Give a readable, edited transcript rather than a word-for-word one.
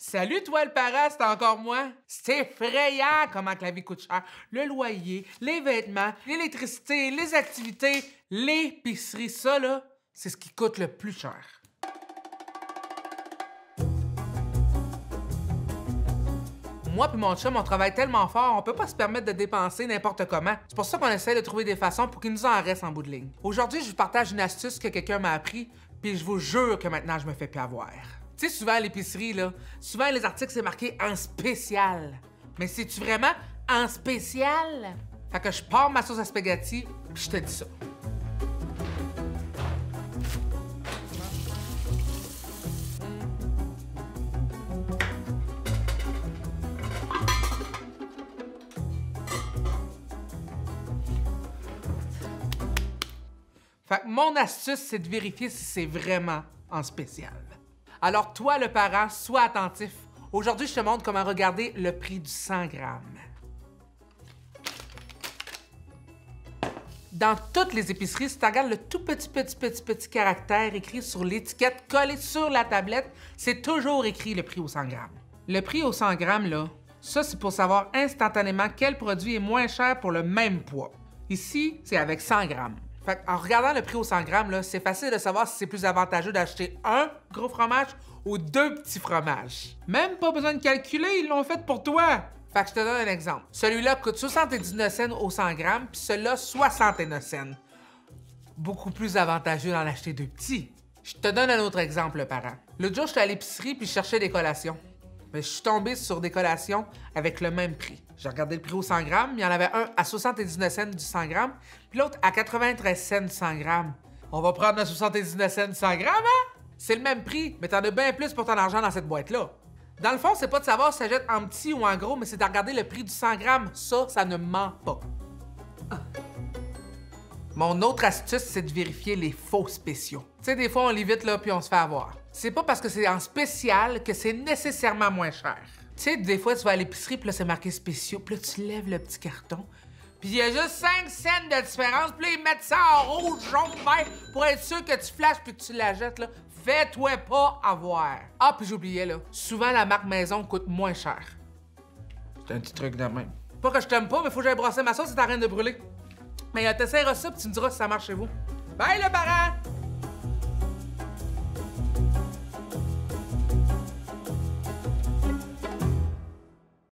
Salut toi le parent, c'est encore moi. C'est effrayant comment que la vie coûte cher. Le loyer, les vêtements, l'électricité, les activités, l'épicerie, ça là, c'est ce qui coûte le plus cher. Moi puis mon chum, on travaille tellement fort, on peut pas se permettre de dépenser n'importe comment. C'est pour ça qu'on essaie de trouver des façons pour qu'il nous en reste en bout de ligne. Aujourd'hui, je vous partage une astuce que quelqu'un m'a appris, puis je vous jure que maintenant, je me fais plus avoir. Tu sais, souvent à l'épicerie, là, souvent les articles, c'est marqué en spécial. Mais c'est-tu vraiment en spécial? Fait que je pars ma sauce à spaghetti, puis je te dis ça. Fait que mon astuce, c'est de vérifier si c'est vraiment en spécial. Alors toi, le parent, sois attentif. Aujourd'hui, je te montre comment regarder le prix du 100 grammes. Dans toutes les épiceries, si tu regardes le tout petit caractère écrit sur l'étiquette collé sur la tablette, c'est toujours écrit le prix au 100 grammes. Le prix au 100 grammes, là, ça, c'est pour savoir instantanément quel produit est moins cher pour le même poids. Ici, c'est avec 100 grammes. Fait en regardant le prix au 100 grammes, c'est facile de savoir si c'est plus avantageux d'acheter un gros fromage ou deux petits fromages. Même pas besoin de calculer, ils l'ont fait pour toi! Fait que je te donne un exemple. Celui-là coûte 79 cents au 100 grammes, puis celui-là 69 cents. Beaucoup plus avantageux d'en acheter deux petits. Je te donne un autre exemple, parent. L'autre jour, j'étais à l'épicerie puis je cherchais des collations. Mais je suis tombé sur des collations avec le même prix. J'ai regardé le prix au 100 grammes, il y en avait un à 79 cents du 100 grammes, puis l'autre à 93 cents du 100 grammes. On va prendre le 79 cents du 100 grammes, hein? C'est le même prix, mais t'en as bien plus pour ton argent dans cette boîte-là. Dans le fond, c'est pas de savoir si ça jette en petit ou en gros, mais c'est de regarder le prix du 100 grammes. Ça ne ment pas. Mon autre astuce, c'est de vérifier les faux spéciaux. Tu sais, des fois, on lit vite, là, puis on se fait avoir. C'est pas parce que c'est en spécial que c'est nécessairement moins cher. Tu sais, des fois, tu vas à l'épicerie, puis là, c'est marqué spéciaux, puis là, tu lèves le petit carton, puis il y a juste 5 cents de différence, puis là, ils mettent ça en rouge, jaune, vert, pour être sûr que tu flashes puis que tu la jettes, là. Fais-toi pas avoir. Ah, puis j'oubliais, là, souvent, la marque maison coûte moins cher. C'est un petit truc de même. Pas que je t'aime pas, mais faut que j'aille brasser ma sauce, c'est en train de brûler. Mais t'essaieras ça, puis tu me diras si ça marche chez vous. Bye, le parent!